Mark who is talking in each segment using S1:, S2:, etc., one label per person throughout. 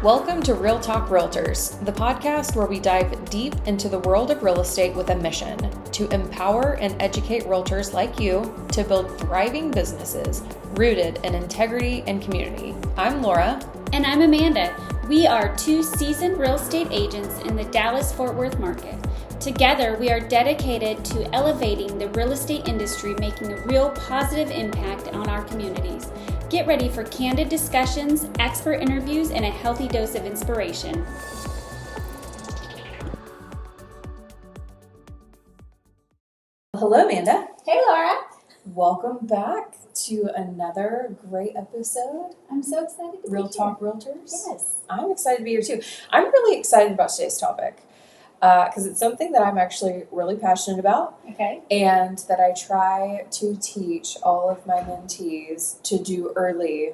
S1: Welcome to Real Talk Realtors, the podcast where we dive deep into the world of real estate with a mission to empower and educate realtors like you to build thriving businesses rooted in integrity and community. I'm Laura.
S2: And I'm Amanda. We are two seasoned real estate agents in the Dallas-Fort Worth market. Together, we are dedicated to elevating the real estate industry, making a real positive impact on our communities. Get ready for candid discussions, expert interviews, and a healthy dose of inspiration.
S1: Hello, Amanda.
S2: Hey, Laura.
S1: Welcome back to another great episode.
S2: I'm so excited to be here.
S1: Real Talk Realtors.
S2: Yes.
S1: I'm excited to be here too. I'm really excited about today's topic because it's something that I'm actually really passionate about.
S2: Okay.
S1: And that I try to teach all of my mentees to do early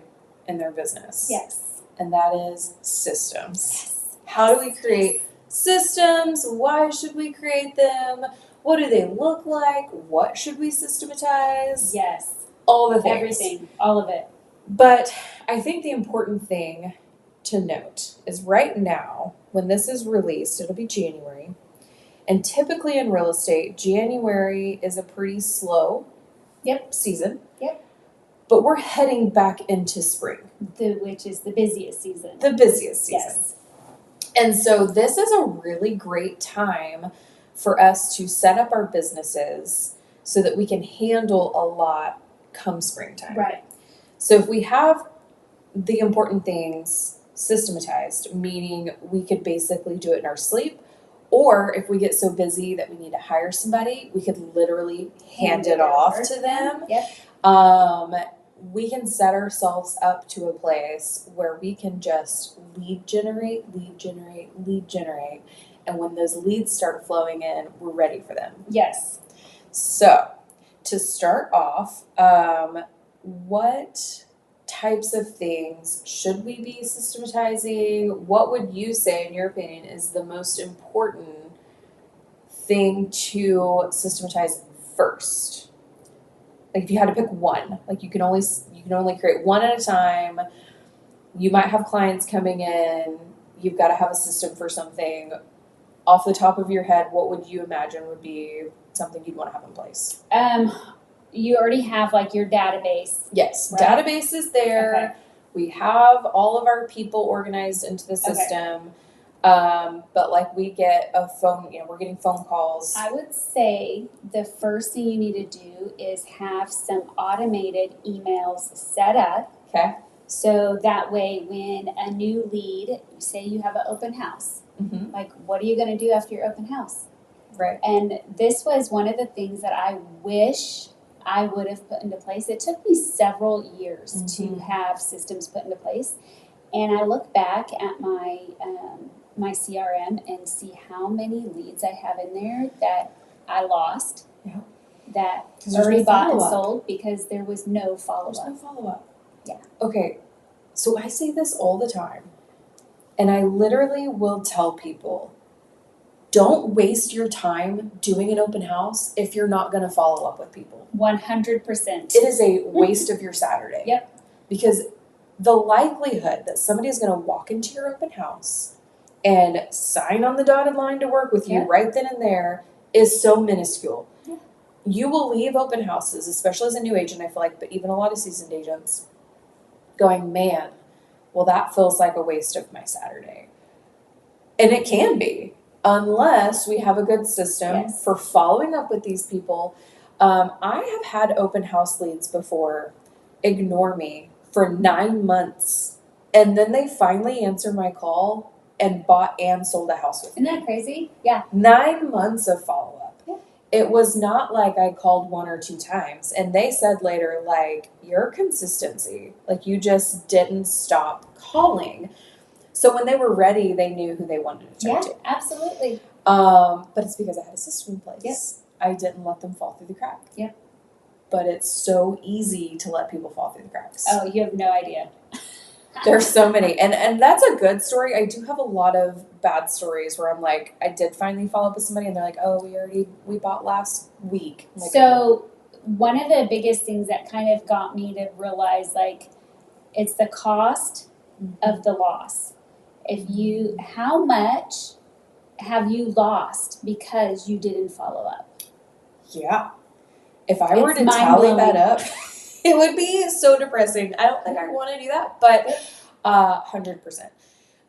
S1: in their business.
S2: Yes.
S1: And that is systems.
S2: Yes.
S1: How do we create systems? Why should we create them? What do they look like? What should we systematize?
S2: Yes.
S1: All the things.
S2: Everything. All of it.
S1: But I think the important thing to note is right now, when this is released, it'll be January. And typically in real estate, January is a pretty slow season.
S2: Yep.
S1: But we're heading back into spring.
S2: Which is the busiest season.
S1: The busiest season.
S2: Yes.
S1: And so this is a really great time for us to set up our businesses so that we can handle a lot come springtime.
S2: Right.
S1: So if we have the important things systematized, meaning we could basically do it in our sleep, or if we get so busy that we need to hire somebody, we could literally hand it off to them.
S2: Yep.
S1: We can set ourselves up to a place where we can just lead generate. And when those leads start flowing in, we're ready for them.
S2: Yes.
S1: So to start off, what types of things should we be systematizing? What would you say, in your opinion, is the most important thing to systematize first? Like if you had to pick one, like you can only create one at a time. You might have clients coming in. You've got to have a system for something. Off the top of your head, what would you imagine would be something you'd want to have in place?
S2: You already have like your database.
S1: Yes,
S2: right?
S1: Database is there.
S2: Okay.
S1: We have all of our people organized into the system. But like we get a phone, we're getting phone calls.
S2: I would say the first thing you need to do is have some automated emails set up.
S1: Okay.
S2: So that way when a new lead, say you have an open house,
S1: Mm-hmm.
S2: like what are you going to do after your open house?
S1: Right.
S2: And this was one of the things that I wish I would have put into place. It took me several years
S1: Mm-hmm.
S2: to have systems put into place. And I look back at my my CRM and see how many leads I have in there that I lost,
S1: Yeah.
S2: that
S1: 'Cause there's
S2: already
S1: no
S2: bought and
S1: follow-up.
S2: sold because there was no
S1: There's
S2: follow-up.
S1: no follow-up.
S2: Yeah.
S1: Okay. So I say this all the time. And I literally will tell people, don't waste your time doing an open house if you're not going to follow up with people.
S2: 100%.
S1: It is a waste of your Saturday.
S2: Yep.
S1: Because the likelihood that somebody is going to walk into your open house and sign on the dotted line to work with you
S2: Yeah.
S1: right then and there is so minuscule.
S2: Yeah.
S1: You will leave open houses, especially as a new agent, I feel like, but even a lot of seasoned agents, going, man, well, that feels like a waste of my Saturday. And it can be, unless we have a good system
S2: Yes.
S1: for following up with these people. I have had open house leads before ignore me for 9 months, and then they finally answer my call and bought and sold a house with me.
S2: Isn't that crazy? Yeah.
S1: 9 months of follow-up.
S2: Yeah.
S1: It was not like I called 1 or 2 times. And they said later, like, your consistency, like you just didn't stop calling. So when they were ready, they knew who they wanted to
S2: Yeah,
S1: talk to.
S2: absolutely.
S1: But it's because I had a system in place.
S2: Yep.
S1: I didn't let them fall through the crack.
S2: Yep.
S1: But it's so easy to let people fall through the cracks.
S2: Oh, you have no idea.
S1: There's so many. And that's a good story. I do have a lot of bad stories where I'm like, I did finally follow up with somebody and they're like, oh, we bought last week. I'm like,
S2: So one of the biggest things that kind of got me to realize, like, it's the cost of the loss. How much have you lost because you didn't follow up?
S1: Yeah. If I were
S2: It's
S1: to tally
S2: mind-blowing.
S1: that up, it would be so depressing. I don't think I want to do that, but 100%.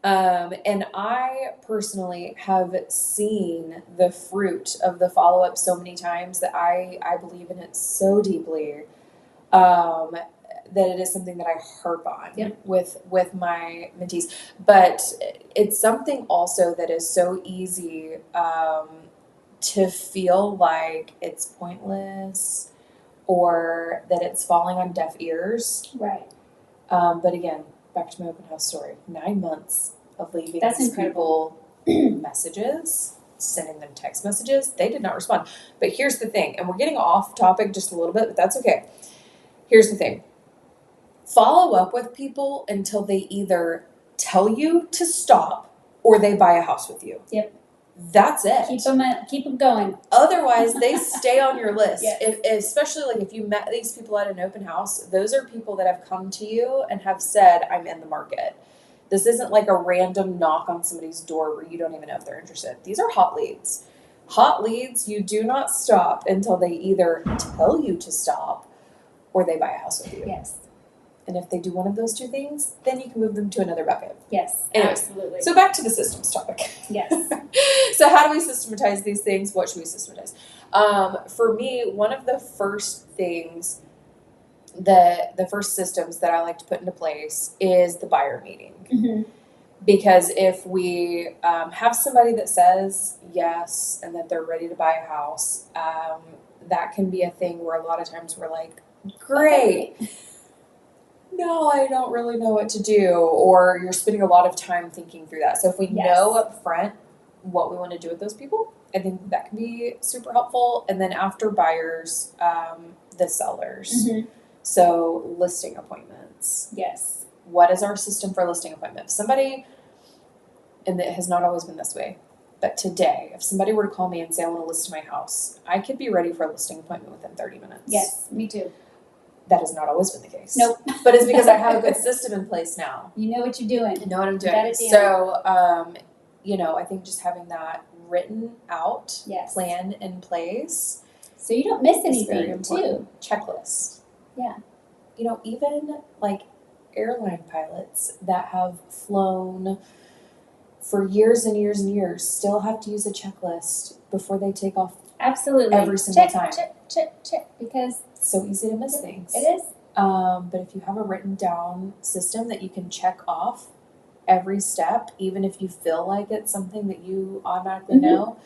S1: And I personally have seen the fruit of the follow-up so many times that I believe in it so deeply, that it is something that I harp on
S2: Yep.
S1: with my mentees. But it's something also that is so easy, to feel like it's pointless or that it's falling on deaf ears.
S2: Right.
S1: But again, back to my open house story. 9 months of leaving
S2: That's
S1: these
S2: incredible.
S1: people messages, sending them text messages. They did not respond. But here's the thing, and we're getting off topic just a little bit, but that's okay. Here's the thing. Follow up with people until they either tell you to stop or they buy a house with you.
S2: Yep.
S1: That's it.
S2: Keep them going.
S1: Otherwise, they stay on your list.
S2: Yes.
S1: Especially like if you met these people at an open house, those are people that have come to you and have said, I'm in the market. This isn't like a random knock on somebody's door where you don't even know if they're interested. These are hot leads. Hot leads, you do not stop until they either tell you to stop or they buy a house with you.
S2: Yes.
S1: And if they do one of those two things, then you can move them to another bucket.
S2: Yes.
S1: Anyways,
S2: Absolutely.
S1: So back to the systems topic.
S2: Yes.
S1: So how do we systematize these things? What should we systematize? For me, one of the first things, the first systems that I like to put into place is the buyer meeting.
S2: Mm-hmm.
S1: Because if we have somebody that says yes and that they're ready to buy a house, that can be a thing where a lot of times we're like, great.
S2: Okay.
S1: No, I don't really know what to do, or you're spending a lot of time thinking through that. So if we know up front what we want to do with those people, I think that can be super helpful. And then after buyers, the sellers.
S2: Mm-hmm.
S1: So listing appointments.
S2: Yes.
S1: What is our system for listing appointments? Somebody, and it has not always been this way, but today, if somebody were to call me and say, I want to list my house, I could be ready for a listing appointment within 30 minutes.
S2: Yes, me too.
S1: That has not always been the case.
S2: Nope.
S1: But it's because I have a good system in place now.
S2: You know what you're doing.
S1: I know what I'm doing.
S2: Got it down.
S1: So, I think just having that written out,
S2: Yes.
S1: plan in place.
S2: So you don't miss
S1: is very
S2: anything
S1: important.
S2: too.
S1: Checklist.
S2: Yeah.
S1: Even like airline pilots that have flown for years and years and years still have to use a checklist before they take off.
S2: Absolutely.
S1: Every single
S2: check,
S1: time.
S2: Check. Because
S1: It's so easy to miss things.
S2: it is.
S1: But if you have a written down system that you can check off every step, even if you feel like it's something that you automatically know,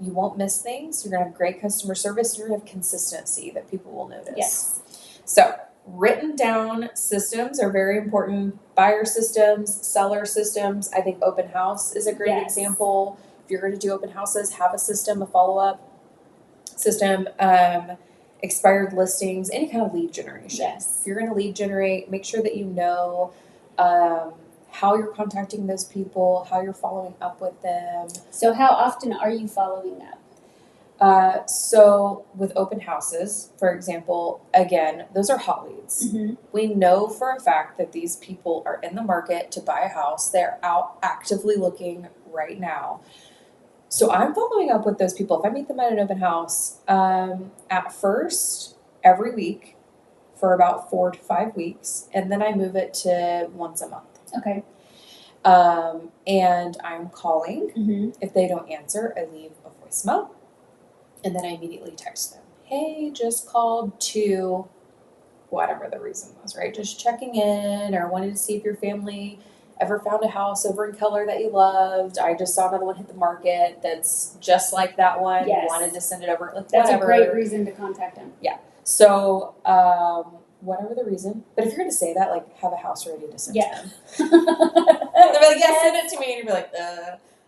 S1: you won't miss things. You're going to have great customer service. You're going to have consistency that people will notice.
S2: Yes.
S1: So written down systems are very important. Buyer systems, seller systems. I think open house is a great example. If you're going to do open houses, have a system, a follow-up system, expired listings, any kind of lead generation.
S2: Yes.
S1: If you're going to lead generate, make sure that you know how you're contacting those people, how you're following up with them.
S2: So how often are you following up?
S1: So with open houses, for example, again, those are hot leads.
S2: Mm-hmm.
S1: We know for a fact that these people are in the market to buy a house. They're out actively looking right now. So I'm following up with those people. If I meet them at an open house, at first, every week for about 4 to 5 weeks, and then I move it to once a month.
S2: Okay.
S1: And I'm calling.
S2: Mm-hmm.
S1: If they don't answer, I leave a voicemail, and then I immediately text them. Hey, just called to whatever the reason was, right? Just checking in, or wanted to see if your family ever found a house over in Keller that you loved. I just saw another one hit the market that's just like that one.
S2: Yes.
S1: Wanted to send it over. Like,
S2: That's
S1: whatever.
S2: a great reason to contact them.
S1: Yeah. So, whatever the reason. But if you're going to say that, like, have a house ready to send to them. They'll be like, yeah, send it to me. And you'll be like,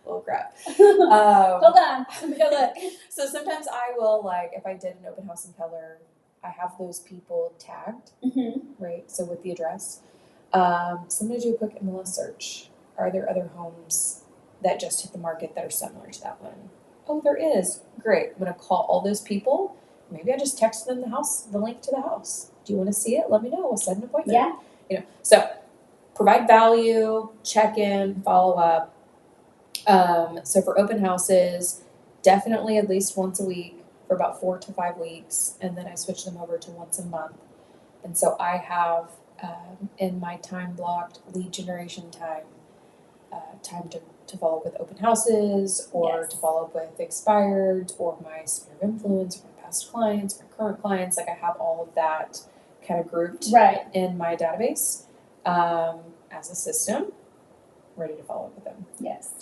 S1: oh, crap.
S2: Hold on. Let me go look.
S1: So sometimes I will, like, if I did an open house in Keller, I have those people tagged,
S2: Mm-hmm.
S1: right? So with the address. So I'm going to do a quick MLS search. Are there other homes that just hit the market that are similar to that one? Oh, there is. Great. I'm going to call all those people. Maybe I just text them the link to the house. Do you want to see it? Let me know. We'll set an appointment.
S2: Yeah.
S1: So provide value, check in, follow up. So for open houses, definitely at least once a week for about 4 to 5 weeks, and then I switch them over to once a month. And so I have in my time blocked lead generation time, time to follow up with open houses or
S2: Yes.
S1: to follow up with expired or my sphere of influence, or my past clients, my current clients. Like I have all of that kind of grouped
S2: Right.
S1: in my database as a system, ready to follow up with them.
S2: Yes.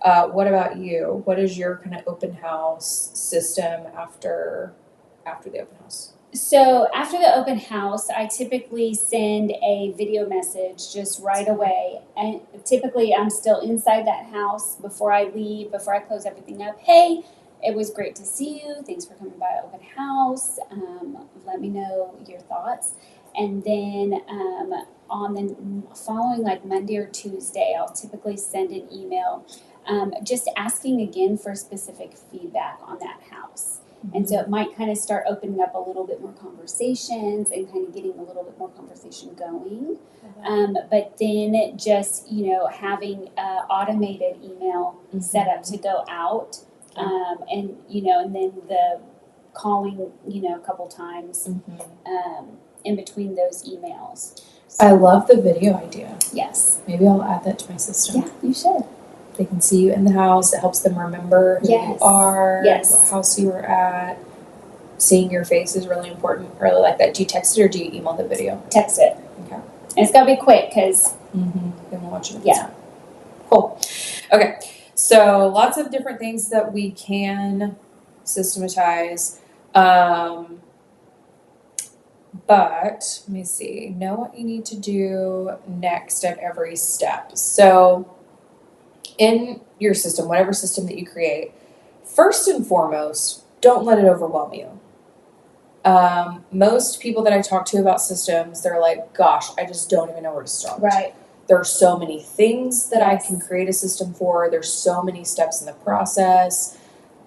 S1: What about you? What is your kind of open house system after the open house?
S2: So after the open house, I typically send a video message just right away. And typically I'm still inside that house before I leave, before I close everything up. Hey, it was great to see you. Thanks for coming by open house. Let me know your thoughts. And then on the following like Monday or Tuesday, I'll typically send an email just asking again for specific feedback on that house. And so it might kind of start opening up a little bit more conversations and kind of getting a little bit more conversation going. But then just, having an automated email set up to go out. And then the calling, a couple times in between those emails. So,
S1: I love the video idea.
S2: yes.
S1: Maybe I'll add that to my system.
S2: Yeah, you should.
S1: They can see you in the house. It helps them remember who you are, what house you were at. Seeing your face is really important. I really like that. Do you text it or do you email the video?
S2: Text it.
S1: Okay.
S2: And it's got to be quick because.
S1: Then watch it.
S2: Yeah.
S1: Cool. Okay. So lots of different things that we can systematize. But let me see. Know what you need to do next at every step. So in your system, whatever system that you create, first and foremost, don't let it overwhelm you. Most people that I talk to about systems, they're like, gosh, I just don't even know where to start.
S2: Right.
S1: There are so many things that I can create a system for. There's so many steps in the process.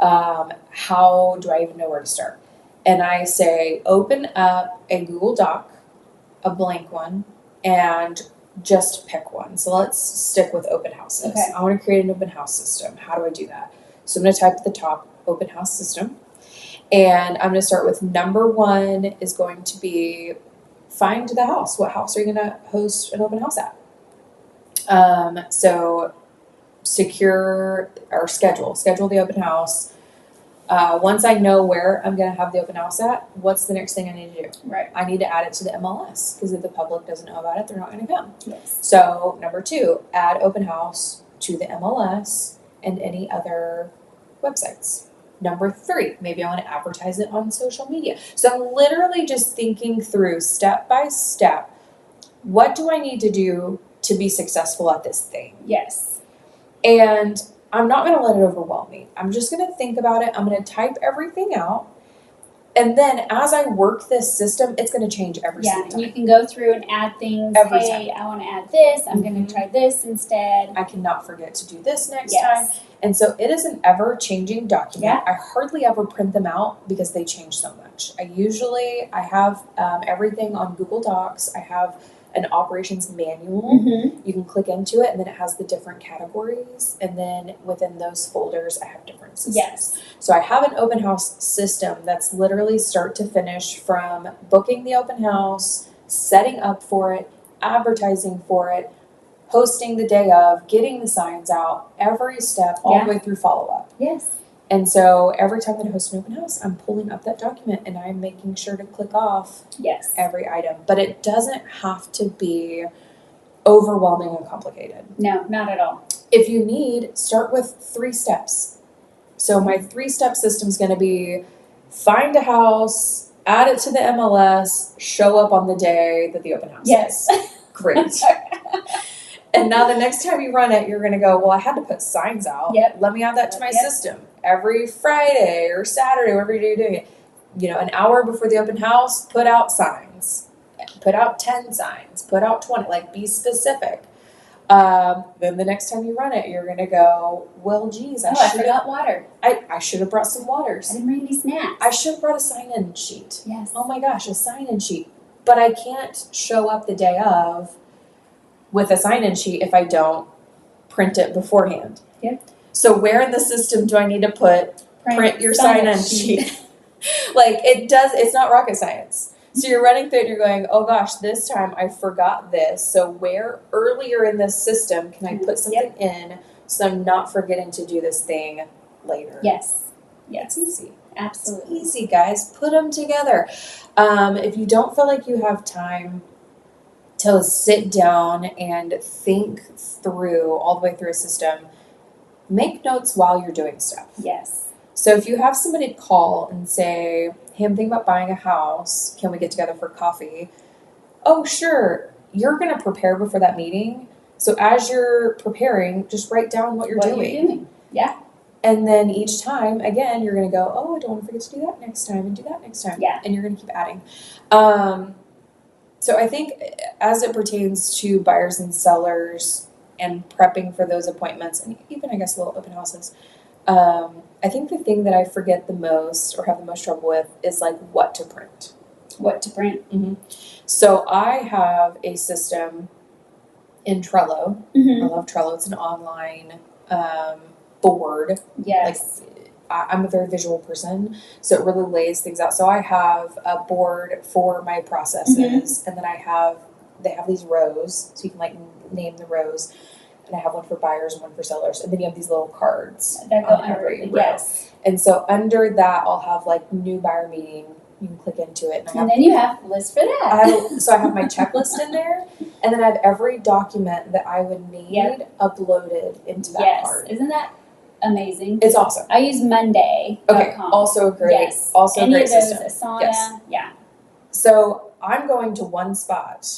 S1: How do I even know where to start? And I say, open up a Google Doc, a blank one, and just pick one. So let's stick with open houses.
S2: Okay.
S1: I want to create an open house system. How do I do that? So I'm going to type at the top, open house system. And I'm going to start with number one is going to be find the house. What house are you going to host an open house at? So secure or schedule the open house. Once I know where I'm going to have the open house at, what's the next thing I need to do?
S2: Right.
S1: I need to add it to the MLS because if the public doesn't know about it, they're not going to come.
S2: Yes.
S1: So number two, add open house to the MLS and any other websites. Number three, maybe I want to advertise it on social media. So I'm literally just thinking through step by step, what do I need to do to be successful at this thing?
S2: Yes.
S1: And I'm not going to let it overwhelm me. I'm just going to think about it. I'm going to type everything out. And then as I work this system, it's going to change every single time.
S2: You can go through and add things.
S1: Every
S2: hey,
S1: time.
S2: I want to add this. I'm going to try this instead.
S1: I cannot forget to do this next time. And so it is an ever-changing document. I hardly ever print them out because they change so much. I have everything on Google Docs. I have an operations manual. You can click into it and then it has the different categories. And then within those folders, I have different systems.
S2: Yes.
S1: So I have an open house system that's literally start to finish from booking the open house, setting up for it, advertising for it, hosting the day of, getting the signs out, every step all the way through follow-up.
S2: Yes.
S1: And so every time that I host an open house, I'm pulling up that document and I'm making sure to click off every item. But it doesn't have to be overwhelming and complicated.
S2: No, not at all.
S1: If you need, start with 3 steps. So my 3-step system is going to be find a house, add it to the MLS, show up on the day that the open house is. Great. And now the next time you run it, you're going to go, well, I had to put signs out. Let me add that to my system. Every Friday or Saturday, wherever you're doing it, an hour before the open house, put out signs. Put out 10 signs. Put out 20. Like, be specific. Then the next time you run it, you're going to go, well, geez,
S2: I forgot water.
S1: I should have brought some waters.
S2: I didn't bring any snacks.
S1: I should have brought a sign-in sheet.
S2: Yes.
S1: Oh my gosh, a sign-in sheet. But I can't show up the day of with a sign-in sheet if I don't print it beforehand.
S2: Yep.
S1: So where in the system do I need to put print your sign-in sheet? Like it's not rocket science. So you're running through it and you're going, oh gosh, this time I forgot this. So where earlier in this system can I put something in so I'm not forgetting to do this thing later?
S2: Yes. Yes.
S1: It's easy.
S2: Absolutely.
S1: It's easy, guys. Put them together. If you don't feel like you have time to sit down and think through all the way through a system, make notes while you're doing stuff.
S2: Yes.
S1: So if you have somebody call and say, hey, I'm thinking about buying a house, can we get together for coffee? Oh, sure. You're going to prepare before that meeting. So as you're preparing, just write down what you're doing.
S2: Yeah.
S1: And then each time, again, you're going to go, oh, I don't want to forget to do that next time and do that next time.
S2: Yeah.
S1: And you're going to keep adding. So I think as it pertains to buyers and sellers and prepping for those appointments, and even, I guess, little open houses, I think the thing that I forget the most or have the most trouble with is like what to print.
S2: What to print.
S1: Mm-hmm. So I have a system in Trello.
S2: Mm-hmm.
S1: I love Trello. It's an online board.
S2: Yes.
S1: Like I'm a very visual person, so it really lays things out. So I have a board for my processes, and then they have these rows, so you can like name the rows. And I have one for buyers and one for sellers. And then you have these little cards
S2: that go
S1: on
S2: under
S1: every
S2: it.
S1: row.
S2: Yes.
S1: And so under that, I'll have like new buyer meeting. You can click into it.
S2: And then you have lists for that.
S1: So I have my checklist in there. And then I have every document that I would need uploaded into that card.
S2: Isn't that amazing?
S1: It's awesome.
S2: I use Monday.com.
S1: Okay. Also a great,
S2: yes.
S1: also
S2: Any
S1: a great
S2: of those,
S1: system.
S2: Asana.
S1: Yes.
S2: Yeah.
S1: So I'm going to one spot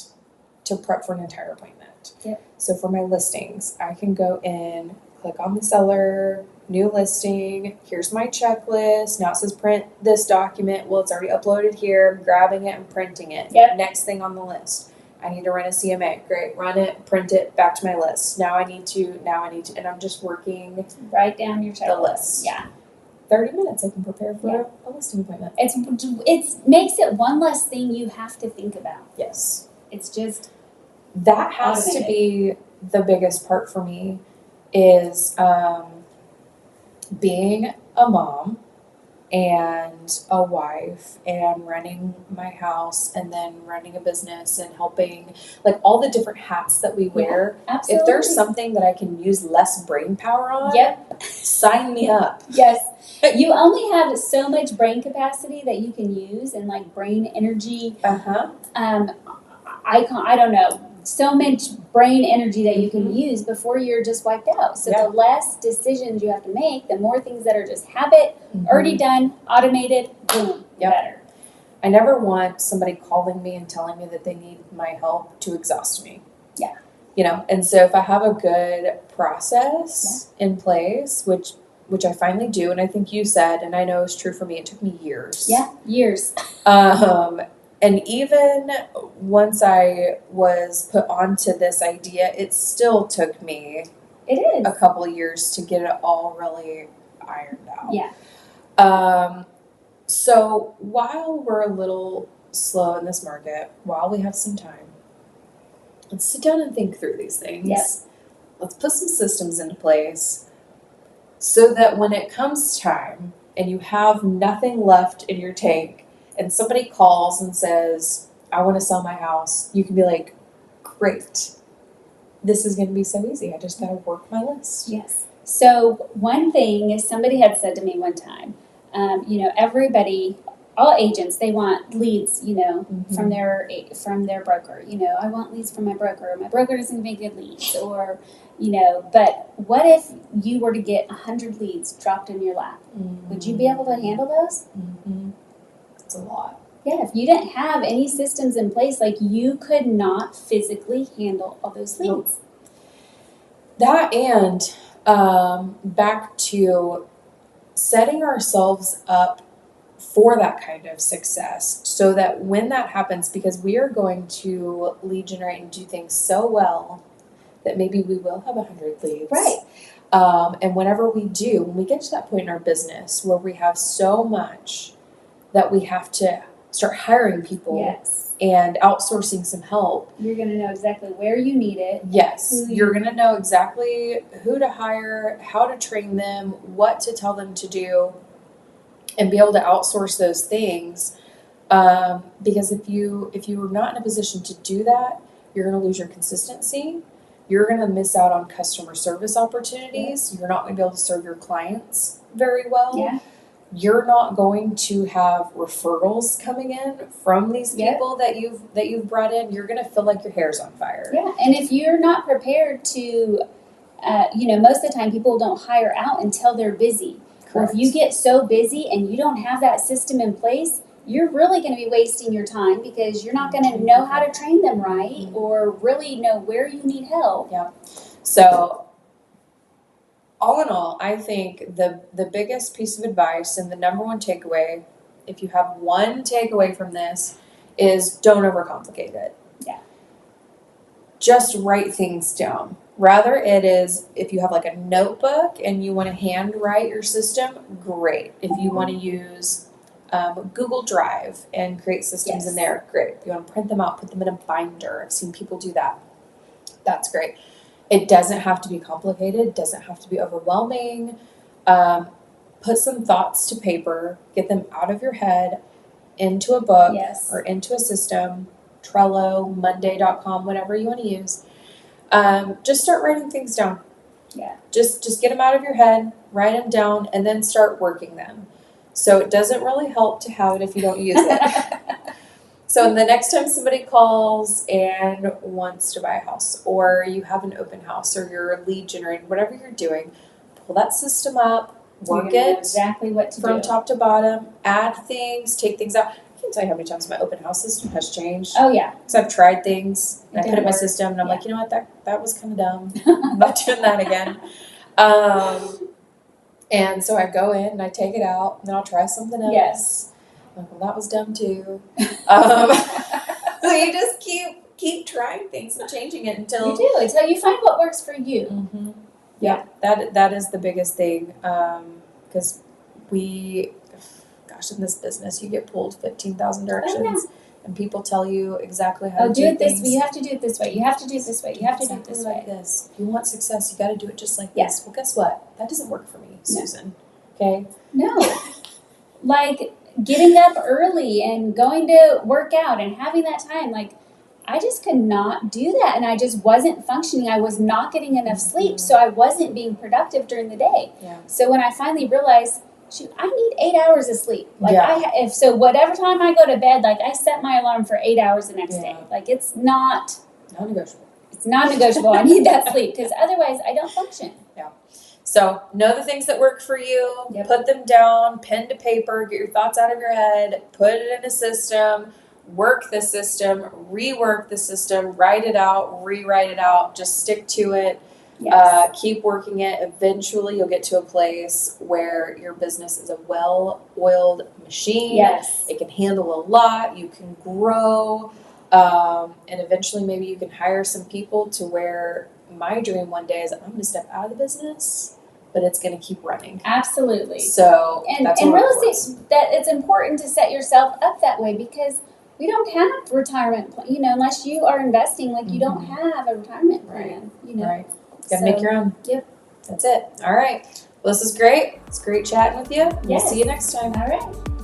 S1: to prep for an entire appointment.
S2: Yep.
S1: So for my listings, I can go in, click on the seller, new listing, here's my checklist. Now it says print this document. Well, it's already uploaded here. I'm grabbing it and printing it.
S2: Yep.
S1: Next thing on the list. I need to run a CMA. Great. Run it, print it, back to my list. Now I need to, and I'm just working.
S2: Write down your checklist.
S1: The list.
S2: Yeah.
S1: 30 minutes I can prepare for a listing appointment.
S2: It makes it one less thing you have to think about.
S1: Yes.
S2: It's just
S1: that has
S2: automated.
S1: To be the biggest part for me is being a mom and a wife and running my house and then running a business and helping, like all the different hats that we wear.
S2: Absolutely.
S1: If there's something that I can use less brain power on, sign me up.
S2: Yes. You only have so much brain capacity that you can use and like brain energy. I don't know. So much brain energy that you can use before you're just wiped out. So the less decisions you have to make, the more things that are just habit, already done, automated, boom, better.
S1: I never want somebody calling me and telling me that they need my help to exhaust me.
S2: Yeah.
S1: You know, and so if I have a good process in place, which I finally do, and I think you said, and I know is true for me, it took me years.
S2: Yeah, years.
S1: And even once I was put onto this idea, it still took me a couple of years to get it all really ironed out.
S2: Yeah.
S1: So while we're a little slow in this market, while we have some time, let's sit down and think through these things.
S2: Yep.
S1: Let's put some systems into place so that when it comes time and you have nothing left in your tank, and somebody calls and says, I want to sell my house, you can be like, great. This is going to be so easy. I just got to work my list.
S2: Yes. So one thing somebody had said to me one time, everybody, all agents, they want leads, from their broker. I want leads from my broker. My broker doesn't make good leads, or, but what if you were to get 100 leads dropped in your lap? Would you be able to handle those?
S1: It's a lot.
S2: Yeah, if you didn't have any systems in place, like you could not physically handle all those leads.
S1: That and back to setting ourselves up for that kind of success so that when that happens, because we are going to lead generate and do things so well that maybe we will have 100 leads.
S2: Right.
S1: And whenever we do, when we get to that point in our business where we have so much that we have to start hiring people
S2: Yes.
S1: and outsourcing some help.
S2: You're going to know exactly where you need it.
S1: Yes, you're going to know exactly who to hire, how to train them, what to tell them to do, and be able to outsource those things. Because if you're not in a position to do that, you're going to lose your consistency. You're going to miss out on customer service opportunities. You're not going to be able to serve your clients very well.
S2: Yeah.
S1: You're not going to have referrals coming in from these people that you've brought in. You're going to feel like your hair's on fire.
S2: Yeah, and if you're not prepared to, most of the time people don't hire out until they're busy. Or if you get so busy and you don't have that system in place, you're really going to be wasting your time because you're not going to know how to train them right or really know where you need help.
S1: Yeah. So all in all, I think the biggest piece of advice and the number one takeaway, if you have one takeaway from this, is don't overcomplicate it.
S2: Yeah.
S1: Just write things down. Rather, it is, if you have like a notebook and you want to handwrite your system, great. If you want to use Google Drive and create systems in there, great. If you want to print them out, put them in a binder. I've seen people do that. That's great. It doesn't have to be complicated. It doesn't have to be overwhelming. Put some thoughts to paper. Get them out of your head into a book or into a system. Trello, Monday.com, whatever you want to use. Just start writing things down.
S2: Yeah.
S1: Just get them out of your head, write them down, and then start working them. So it doesn't really help to have it if you don't use it. So the next time somebody calls and wants to buy a house, or you have an open house, or you're lead generating, whatever you're doing, pull that system up, work it
S2: exactly what to
S1: from
S2: do.
S1: top to bottom, add things, take things out. I can't tell you how many times my open house system has changed.
S2: Oh yeah.
S1: Because I've tried things and I put it in my
S2: work.
S1: system and I'm like, you know what, that was kind of dumb. I'm not doing that again. And so I go in and I take it out and then I'll try something else.
S2: Yes.
S1: I'm like, well, that was dumb too. So you just keep trying things and changing it until
S2: you find what works for you.
S1: Mm-hmm. Yeah, that is the biggest thing. Because in this business, you get pulled 15,000 directions, and people tell you exactly how to do things.
S2: You have to do it this way. You have to do it this way. You have to do it this way.
S1: Like this. If you want success, you got to do it just like this. Well, guess what? That doesn't work for me, Susan. Okay?
S2: No. Like getting up early and going to work out and having that time, like I just could not do that, and I just wasn't functioning. I was not getting enough sleep, so I wasn't being productive during the day.
S1: Yeah.
S2: So when I finally realized, shoot, I need 8 hours of sleep. Like whatever time I go to bed, like I set my alarm for 8 hours the next day. Like it's not
S1: negotiable.
S2: It's non-negotiable. I need that sleep because otherwise I don't function.
S1: Yeah. So know the things that work for you. Put them down, pen to paper. Get your thoughts out of your head. Put it in a system. Work the system. Rework the system. Write it out. Rewrite it out. Just stick to it. Keep working it. Eventually you'll get to a place where your business is a well-oiled machine.
S2: Yes.
S1: It can handle a lot. You can grow. And eventually maybe you can hire some people to where my dream one day is I'm going to step out of the business, but it's going to keep running.
S2: Absolutely.
S1: So
S2: that's in real estate, that it's important to set yourself up that way because we don't have retirement plan, unless you are investing, like you don't have a retirement plan,
S1: Right. Gotta make your own.
S2: Yep.
S1: That's it. All right. Well, this is great. It's great chatting with you. We'll
S2: Yes.
S1: see you next time.
S2: All right.